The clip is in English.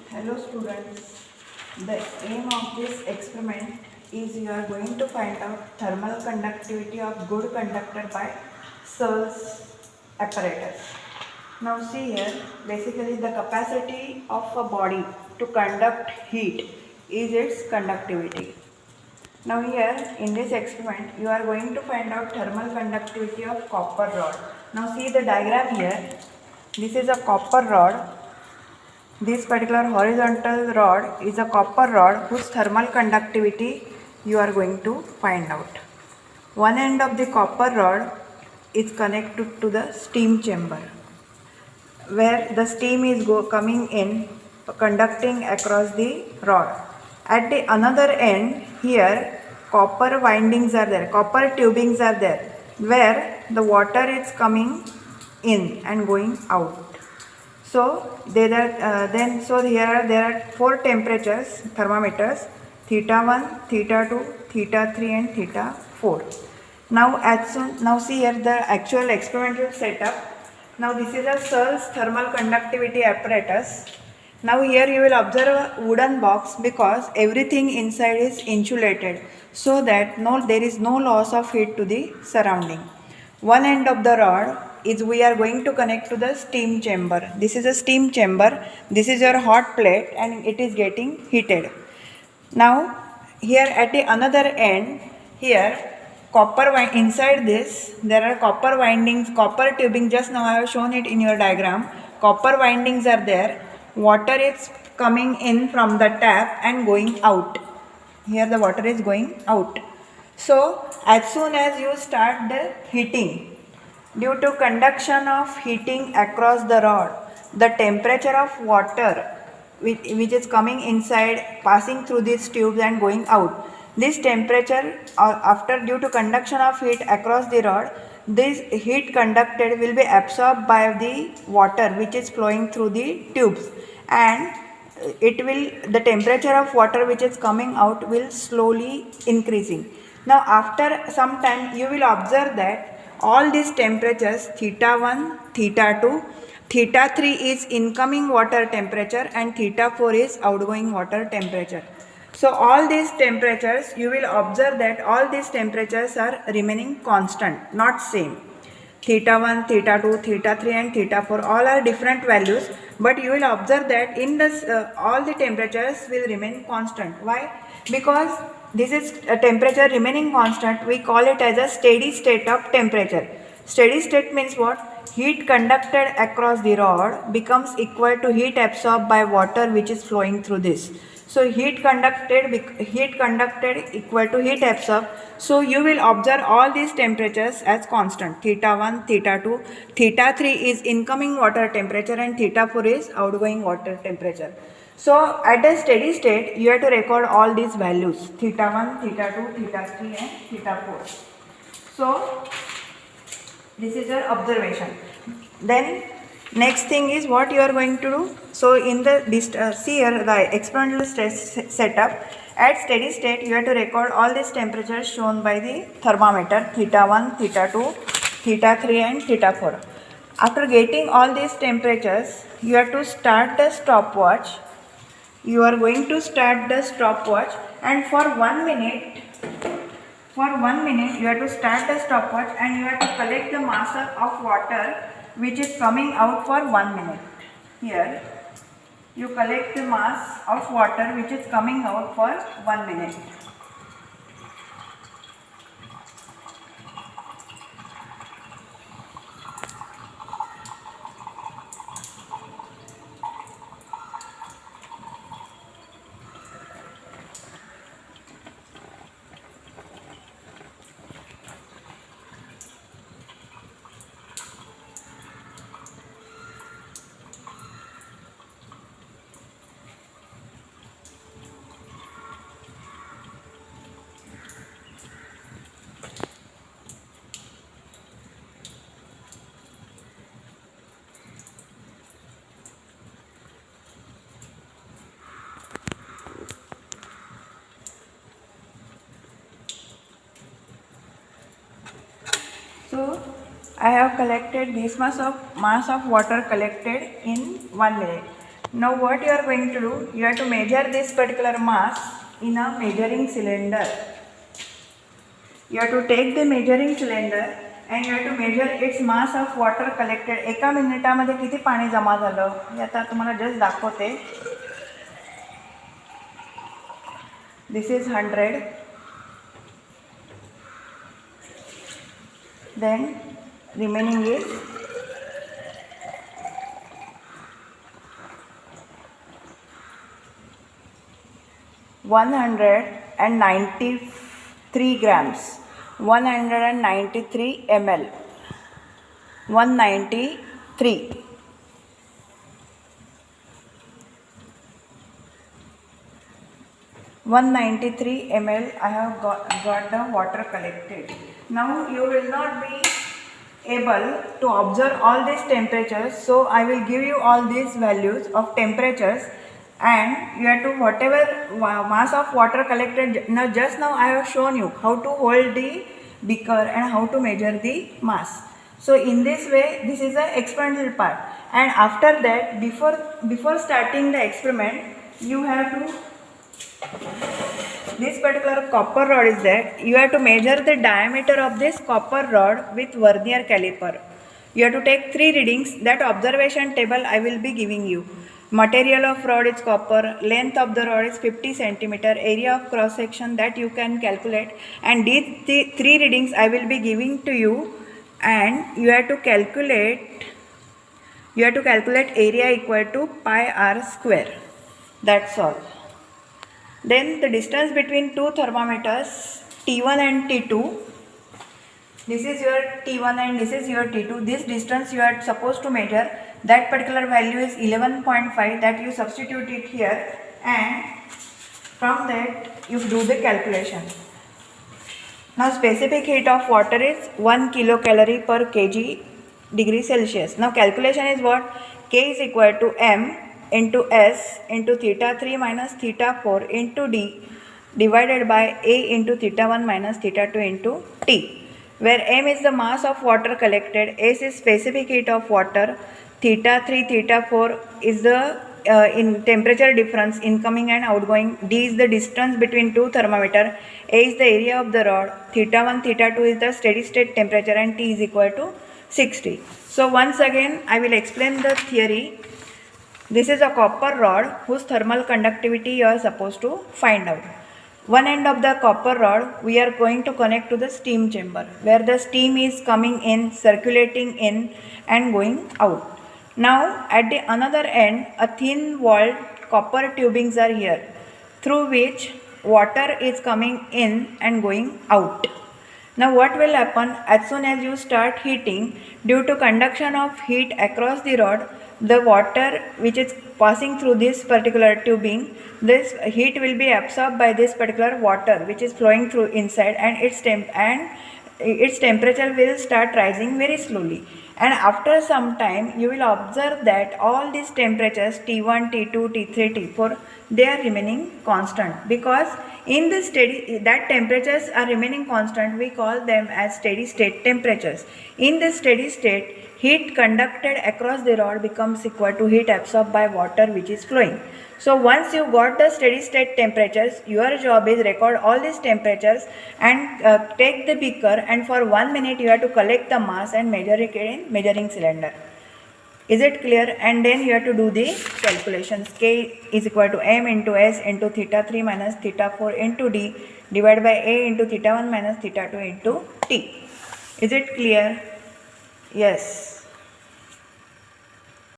Hello students, the aim of this experiment is you are going to find out thermal conductivity of good conductor by Searle's apparatus. Now see here, basically the capacity of a body to conduct heat is its conductivity. Now here in this experiment you are going to find out thermal conductivity of copper rod. Now see the diagram here, this is a copper rod. This particular horizontal rod is a copper rod whose thermal conductivity you are going to find out. One end of the copper rod is connected to the steam chamber where the steam is coming in, conducting across the rod. At the another end here copper windings are there, copper tubings are there where the water is coming in and going out. So there are 4 temperatures thermometers, theta 1, theta 2, theta 3 and theta 4. Now see here the actual experimental setup. Now this is a Searle's thermal conductivity apparatus. Now here you will observe a wooden box because everything inside is insulated so that there is no loss of heat to the surrounding. One end of the rod is we are going to connect to the steam chamber. This is a steam chamber. This is your hot plate and it is getting heated. Now here at the another end, here inside this there are copper windings, copper tubing. Just now I have shown it in your diagram. Copper windings are there. Water is coming in from the tap and going out. Here the water is going out. So as soon as you start the heating, due to conduction of heating across the rod, the temperature of water which is coming inside, passing through these tubes and going out, this temperature due to conduction of heat across the rod, this heat conducted will be absorbed by the water which is flowing through the tubes, and the temperature of water which is coming out will slowly increasing. Now after some time you will observe that all these temperatures, theta 1, theta 2, theta 3 is incoming water temperature and theta 4 is outgoing water temperature. So all these temperatures, you will observe that all these temperatures are remaining constant, not same. Theta 1, theta 2, theta 3 and theta 4 all are different values, but you will observe that in this all the temperatures will remain constant. Why? Because this is a temperature remaining constant, we call it as a steady state of temperature. Steady state means what? Heat conducted across the rod becomes equal to heat absorbed by water which is flowing through this. So heat conducted equal to heat absorbed. So you will observe all these temperatures as constant. Theta 1, theta 2, theta 3 is incoming water temperature and theta 4 is outgoing water temperature. So at a steady state, you have to record all these values, theta 1, theta 2, theta 3 and theta 4. So this is your observation. Then next thing is what you are going to do. So in see here the experimental setup, at steady state you have to record all these temperatures shown by the thermometer, theta 1, theta 2, theta 3 and theta 4. After getting all these temperatures, you have to start the stopwatch. You are going to start the stopwatch and for 1 minute you have to start the stopwatch and you have to collect the mass of water which is coming out for 1 minute. Here you collect the mass of water which is coming out for 1 minute. I have collected this much of mass of water collected in 1 minute. Now what you are going to do, you have to measure this particular mass in a measuring cylinder. You have to take the measuring cylinder and you have to measure its mass of water collected. एका मिनिटामध्ये किती पाणी जमा झालं हे आता तुम्हाला just दाखवते. This is 100. Then remaining is 193 grams, 193 ml, 193. ml I have got the water collected. Now you will not be able to observe all these temperatures, so I will give you all these values of temperatures and you have to whatever mass of water collected. Now just now I have shown you how to hold the beaker and how to measure the mass. So in this way this is the experimental part, and after that before starting the experiment you have to, this particular copper rod is there. You have to measure the diameter of this copper rod with vernier caliper. You have to take 3 readings. That observation table I will be giving you. Material of rod is copper, length of the rod is 50 cm, area of cross section that you can calculate, and these 3 readings I will be giving to you, and you have to calculate area equal to pi r square. That's all. Then the distance between two thermometers T1 and T2, this is your T1 and this is your T2. This distance you are supposed to measure. That particular value is 11.5, that you substitute it here, and from that you do the calculation. Now specific heat of water is 1 kilocalorie per kg degree Celsius. Now calculation is what? K is equal to m into S into theta 3 minus theta 4 into D divided by A into theta 1 minus theta 2 into T, where m is the mass of water collected, S is specific heat of water, theta 3 theta 4 is the in temperature difference incoming and outgoing, D is the distance between two thermometer, A is the area of the rod, theta 1 theta 2 is the steady state temperature, and T is equal to 60. So once again I will explain the theory. This is a copper rod whose thermal conductivity you are supposed to find out. One end of the copper rod we are going to connect to the steam chamber, where the steam is coming in, circulating in and going out. Now at the another end a thin walled copper tubings are here, through which water is coming in and going out. Now what will happen, as soon as you start heating, due to conduction of heat across the rod, the water which is passing through this particular tubing, this heat will be absorbed by this particular water which is flowing through inside, and its temperature will start rising very slowly. And after some time you will observe that all these temperatures T1, T2, T3, T4, they are remaining constant, because in the steady that temperatures are remaining constant, we call them as steady state temperatures. In the steady state, heat conducted across the rod becomes equal to heat absorbed by water which is flowing. So once you got the steady state temperatures, your job is record all these temperatures and take the beaker, and for 1 minute you have to collect the mass and measure it in measuring cylinder. Is it clear? And then you have to do the calculations. K is equal to m into S into theta 3 minus theta 4 into D divided by A into theta 1 minus theta 2 into T. Is it clear? Yes.